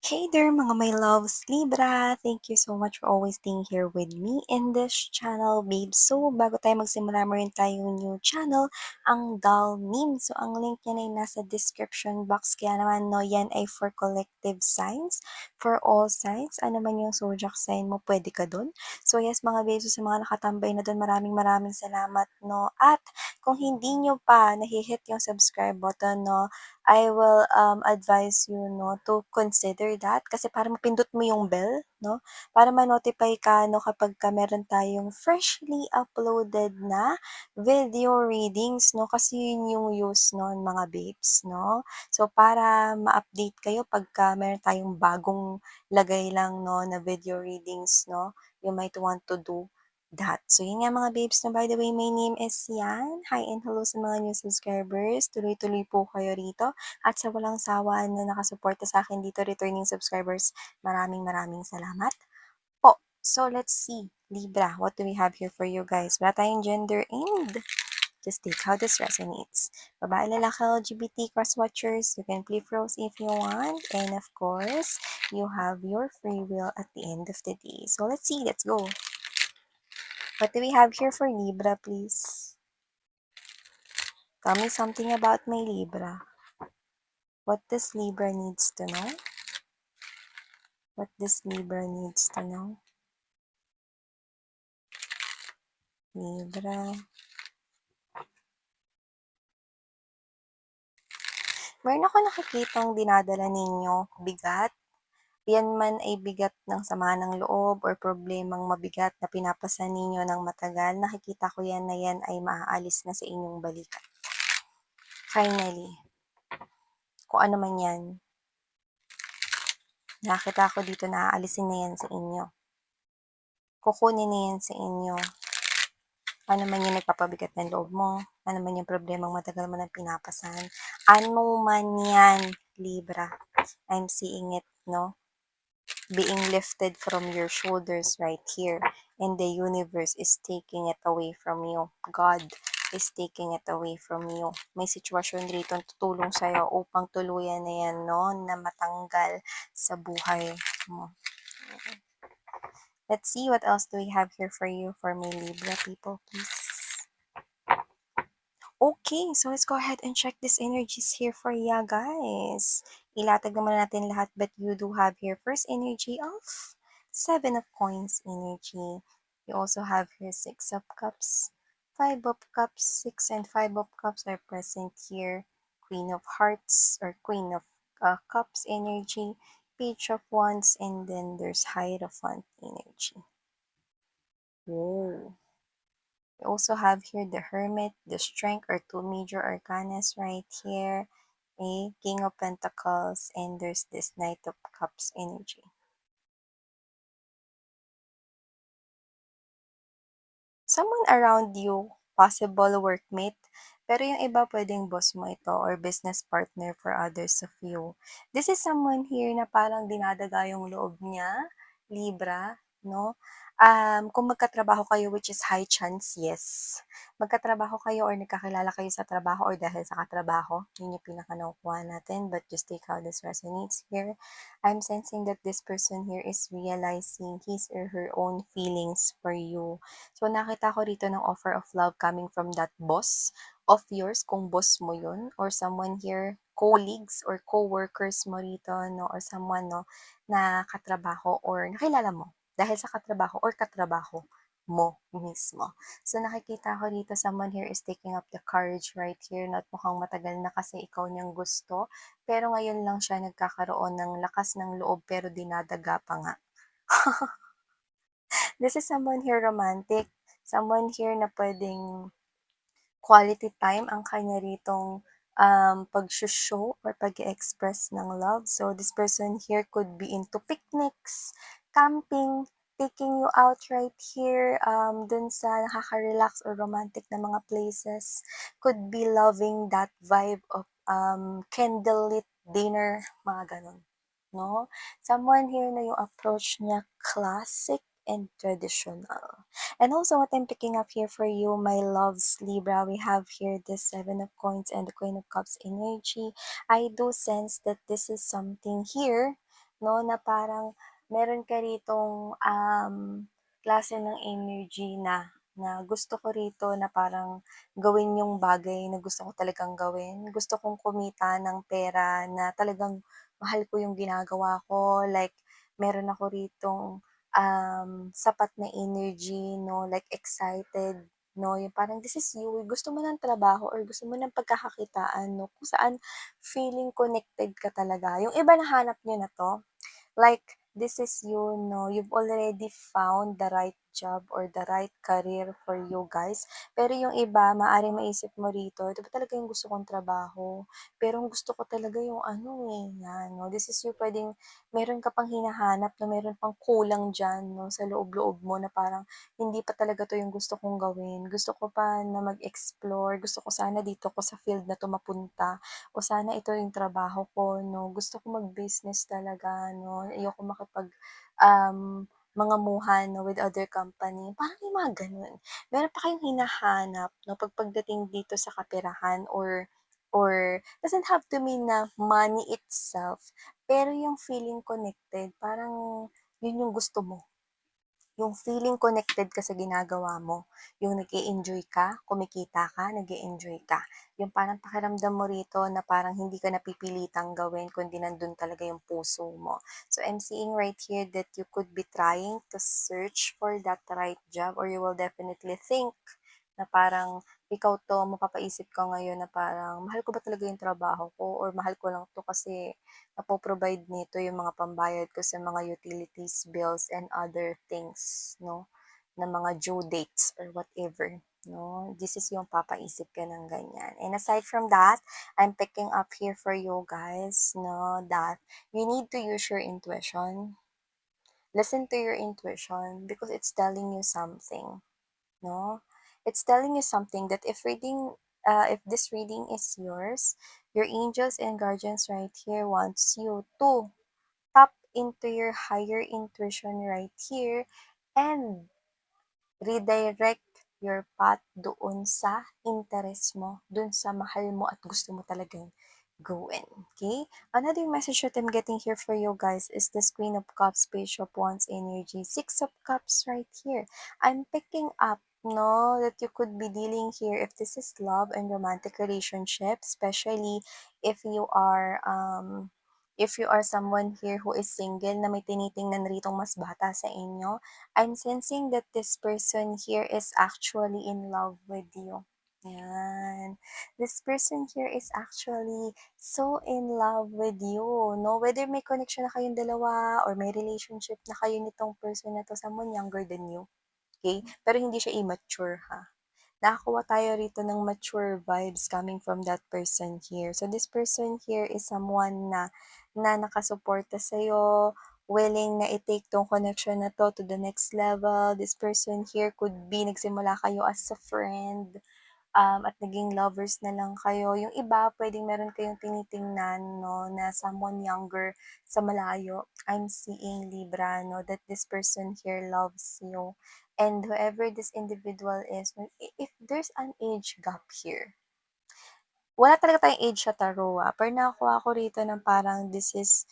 Hey there mga my loves, Libra! Thank you so much for always being here with me in this channel, babe. So, bago tayo magsimula, meron tayong new channel, ang Doll Meme. So, ang link niya ay nasa description box. Kaya naman, no, yan ay for collective signs, for all signs. Ano man yung zodiac sign mo, pwede ka dun. So, yes mga babes, so, sa mga nakatambay na dun, maraming salamat, no. At kung hindi nyo pa nahihit yung subscribe button, no, I will advise you no to consider that kasi para mapindot mo yung bell no para ma-notify ka no kapag meron tayong freshly uploaded na video readings no kasi yun yung use no mga babes no. So para ma-update kayo pagka meron tayong bagong lagay lang no na video readings no, you might want to do that. So, yun nga mga babes, no, by the way, my name is Yan. Hi and hello sa mga new subscribers. Tuloy-tuloy po kayo rito. At sa walang sawa na nakasuporta sa akin dito, returning subscribers, maraming salamat po. So, let's see. Libra, what do we have here for you guys? Wala tayong gender and just take how this resonates. Babae, lalaki, LGBT, cross-watchers, you can flip rose if you want. And of course, you have your free will at the end of the day. So, let's see. Let's go. What do we have here for Libra, please? Tell me something about my Libra. What does Libra needs to know? What does Libra needs to know? Libra. Meron ako nakikitang dinadala ninyo, bigat. Yan man ay bigat ng sama ng loob or problemang mabigat na pinapasan ninyo ng matagal. Nakikita ko yan na yan ay maaalis na sa inyong balikat. Finally, kung ano man yan, nakita ko dito na aalisin na yan sa inyo. Kukunin na yan sa inyo. Ano man yung nagpapabigat ng loob mo, ano man yung problemang matagal mo nang pinapasan, ano man yan, Libra. I'm seeing it, no? Being lifted from your shoulders right here, and the universe is taking it away from you. God is taking it away from you. May sitwasyon dito tutulong sa'yo upang tuluyan na yan, no? Na matanggal sa buhay mo. Let's see what else do we have here for you for my Libra people, please. Okay, so let's go ahead and check these energies here for ya, guys. Ilatag naman natin lahat, but you do have here first energy of Seven of Coins energy. You also have here Six of Cups, Five of Cups, Six and Five of Cups are present here. Queen of Hearts or Queen of Cups energy, Page of Wands, and then there's Hierophant energy. Whoa. We also have here the Hermit, the Strength, or two major arcanas right here. A King of Pentacles, and there's this Knight of Cups energy. Someone around you, possible workmate, pero yung iba pwedeng boss mo ito or business partner for others of you. This is someone here na parang dinadaga yung loob niya, Libra, no? Kung magkatrabaho kayo, which is high chance, yes. Magkatrabaho kayo or nagkakilala kayo sa trabaho or dahil sa katrabaho, yun yung pinaka-nakukuha natin. But just take how this resonates here. I'm sensing that this person here is realizing his or her own feelings for you. So, nakita ko rito ng offer of love coming from that boss of yours, kung boss mo yun, or someone here, colleagues or co-workers mo rito, no, or someone, no, na katrabaho or nakilala mo dahil sa katrabaho or katrabaho mo mismo. So, nakikita ko dito, someone here is taking up the courage right here, not mukhang matagal na kasi ikaw niyang gusto, pero ngayon lang siya nagkakaroon ng lakas ng loob, pero dinadaga pa nga. This is someone here romantic, someone here na pwedeng quality time ang kanya ritong pag-show or pag-express ng love. So, this person here could be into picnics, camping, taking you out right here dun sa nakaka-relax or romantic na mga places. Could be loving that vibe of candlelit dinner, mga ganun. No? Someone here na yung approach niya classic and traditional. And also what I'm picking up here for you, my loves Libra, we have here the Seven of Coins and the Queen of Cups energy. I do sense that this is something here 'no, na parang meron ka ritong, klase ng energy na gusto ko rito na parang gawin yung bagay na gusto ko talagang gawin. Gusto kong kumita ng pera na talagang mahal ko yung ginagawa ko, like meron ako ritong, sapat na energy 'no, like excited 'no, yung parang this is you, gusto mo ng trabaho or gusto mo ng pagkakakitaan 'no, kung saan feeling connected ka talaga. Yung iba nahanap niyo na 'to, like, this is you, no? You've already found the right job or the right career for you guys. Pero yung iba, maaaring maisip mo rito, ito ba talaga yung gusto kong trabaho? Pero ang gusto ko talaga yung ano eh, yan, no? This is you, pwedeng meron ka pang hinahanap, no? Meron pang kulang dyan, no? Sa loob-loob mo na parang hindi pa talaga to yung gusto kong gawin. Gusto ko pa na mag-explore. Gusto ko sana dito ko sa field na to mapunta o sana ito yung trabaho ko 'no, gusto ko mag-business talaga 'no, ayoko mangamuhan 'no with other company, parang yung mga gano'n. Meron pa kayong hinahanap 'no, pagdating dito sa kaperahan or doesn't have to mean na money itself, pero yung feeling connected parang yun yung gusto mo. Yung feeling connected ka sa ginagawa mo, yung nag-e-enjoy ka, kumikita ka, nag-e-enjoy ka. Yung parang pakiramdam mo rito na parang hindi ka napipilitang gawin kundi nandun talaga yung puso mo. So I'm seeing right here that you could be trying to search for that right job or you will definitely think na parang ikaw 'to, mapapaisip ka ngayon na parang, "Mahal ko ba talaga yung trabaho ko or mahal ko lang 'to kasi napo-provide nito yung mga pambayad ko sa mga utilities, bills, and other things," 'no, na mga due dates or whatever, 'no? This is yung papaisip ka ng ganyan. And aside from that, I'm picking up here for you guys, 'no, that you need to use your intuition. Listen to your intuition because it's telling you something. No? It's telling you something that if this reading is yours, your angels and guardians right here wants you to tap into your higher intuition right here and redirect your path doon sa interest mo, doon sa mahal mo at gusto mo talagang gawin. Okay? Another message that I'm getting here for you guys is this Queen of Cups, Page of Wands energy, Six of Cups right here. I'm picking up no that you could be dealing here if this is love and romantic relationship, especially if you are someone here who is single na may tinitingnan ritong mas bata sa inyo. I'm sensing that this person here is actually in love with you. Yan. This person here is actually so in love with you, no? Whether may connection na kayong dalawa or may relationship na kayo nitong person na to, someone younger than you, okay? Pero hindi siya immature, ha? Nakakuha tayo rito ng mature vibes coming from that person here. So this person here is someone na nakasuporta sa'yo, willing na i-take tong connection na to the next level. This person here could be nagsimula kayo as a friend, at naging lovers na lang kayo. Yung iba, puwedeng meron kayong tinitingnan 'no, na someone younger sa malayo. I'm seeing Libra 'no, that this person here loves you. And whoever this individual is, if there's an age gap here, wala talaga tayong age sa tarot, pero nakakuha ko rito ng parang this is,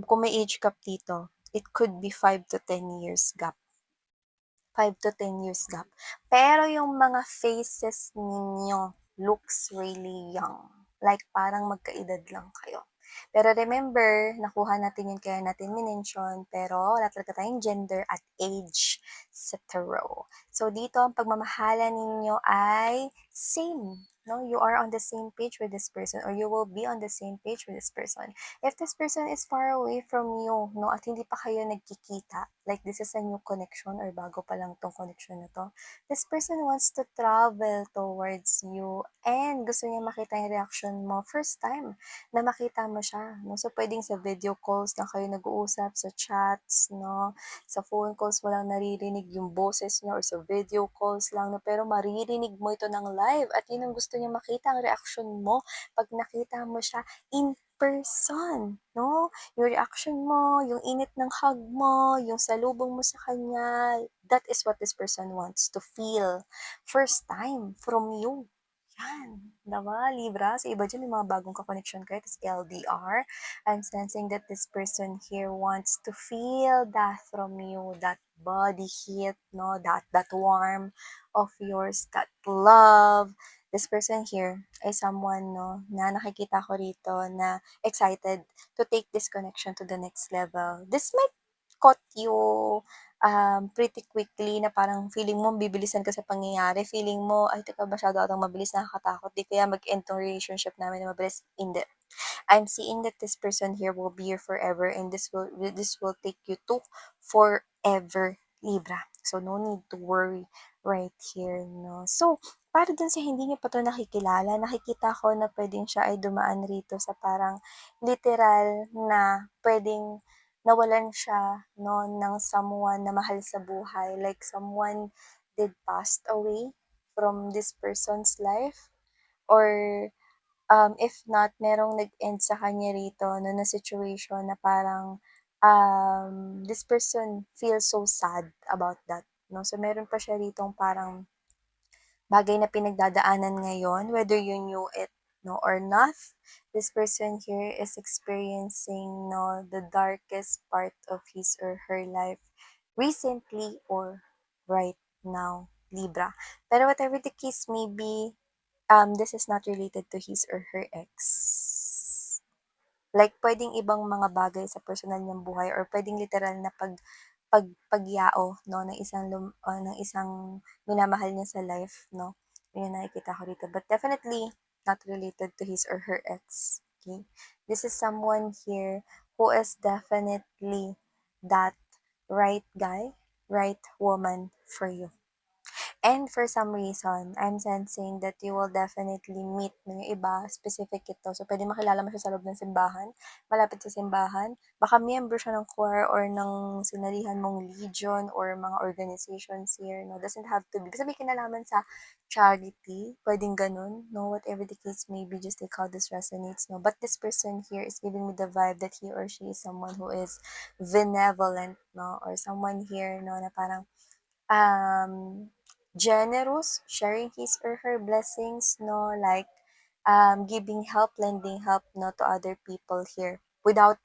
kung may age gap dito, it could be 5 to 10 years gap. 5 to 10 years gap. Pero yung mga faces ninyo looks really young. Like parang magkaedad lang kayo. Pero remember, nakuha natin yun kaya natin minention, pero wala talaga tayong gender at age sa tarot. So dito, ang pagmamahala ninyo ay same. No, you are on the same page with this person or you will be on the same page with this person. If this person is far away from you, no, at hindi pa kayo nagkikita, like this is a new connection or bago pa lang tong connection na to, this person wants to travel towards you and gusto niya makita yung reaction mo first time na makita mo siya, no? So, pwedeng sa video calls lang kayo nag-uusap, sa chats, no? Sa phone calls mo lang naririnig yung boses niya or sa video calls lang, no? Pero maririnig mo ito ng live at yun ang gusto niya makita, ang reaction mo pag nakita mo siya in person, no? Yung reaction mo, yung init ng hug mo, yung salubong mo sa kanya, that is what this person wants to feel first time from you. Yan, 'di Libra? Sa iba diyan may mga bagong ka-connection kayo ta's LDR. I'm sensing that this person here wants to feel that from you, that body heat, no, that warm of yours, that love. This person here ay someone, no, na nakikita ko rito na excited to take this connection to the next level. This might caught you pretty quickly na parang feeling mo bibilisan ka sa pangyayari, feeling mo, "Ay teka masyado atang mabilis, nakakatakot, 'di kaya mag-end 'tong relationship namin na mabilis." Hindi. I'm seeing that this person here will be here forever and this will take you to forever, Libra. So no need to worry right here, no. So, para dun sa hindi niyo pa 'to nakikilala, nakikita ko na puwedeng siya ay dumaan rito sa parang literal na puwedeng nawalan siya 'no ng someone na mahal sa buhay, like someone did passed away from this person's life or if not, merong nag-end sa kanya rito 'no, na situation na parang, this person feels so sad about that 'no. So, meron pa siya ritong parang bagay na pinagdadaanan ngayon, whether you knew it, no, or not. This person here is experiencing, no, the darkest part of his or her life recently or right now, Libra. Pero whatever the case may be, this is not related to his or her ex. Like puwedeng ibang mga bagay sa personal niyang buhay or puwedeng literal na pagyao 'no ng isang minamahal niya sa life 'no, yun yung nakikita ko rito. But definitely not related to his or her ex, okay? This is someone here who is definitely that right guy, right woman for you. And for some reason, I'm sensing that you will definitely meet ng iba, specific ito. So, pwede makilala mo siya sa loob ng simbahan, malapit sa simbahan. Baka miyembro siya ng choir or ng sinalihan mong legion or mga organizations here, no? Doesn't have to be. Basta may kinalaman sa charity, pwedeng ganun, no? Whatever the case may be, just take how this resonates, no? But this person here is giving me the vibe that he or she is someone who is benevolent, no? Or someone here, no, na parang um, generous, sharing his or her blessings, no, like giving help, lending help, no, to other people here without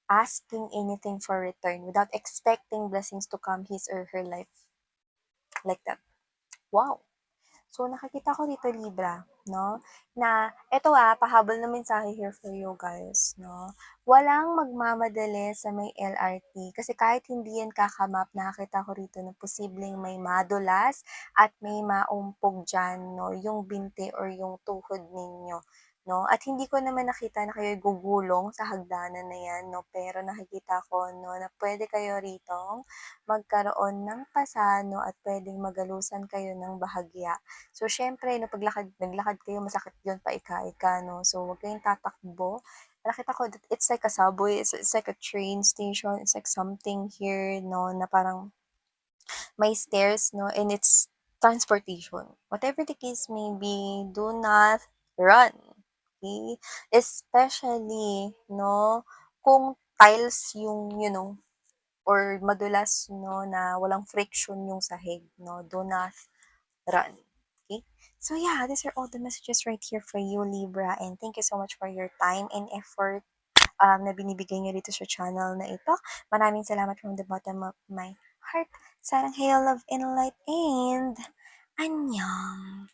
asking anything for return, without expecting blessings to come his or her life like that. Wow. So, nakikita ko dito Libra, no, na eto, pahabol na mensahe here for you guys, no. Walang magmamadali sa may LRT kasi kahit hindi yan kakamap, nakakita ko rito na posibleng may madulas at may maumpog diyan, no, yung binti or yung tuhod ninyo, no. At hindi ko naman nakita na kayo'y gugulong sa hagdanan na yan, no, pero nakikita ko, no, na puwede kayo ritong magkaroon ng pasa, no, at puwedeng magalusan kayo ng bahagya. So, siyempre 'no, naglakad kayo masakit 'yun paika-ika 'no, so huwag kayong tatakbo. Nakita ko that it's like a subway, it's like a train station, it's like something here 'no, na parang may stairs 'no, and it's transportation. Whatever the case may be, do not run, okay? Especially 'no, kung tiles yung or madulas 'no, na walang friction yung sahig 'no, do not run. Okay? So yeah, these are all the messages right here for you, Libra. And thank you so much for your time and effort na binibigay niyo dito sa channel na ito. Maraming salamat from the bottom of my heart. Sarang hail, love, and light, and annyeong!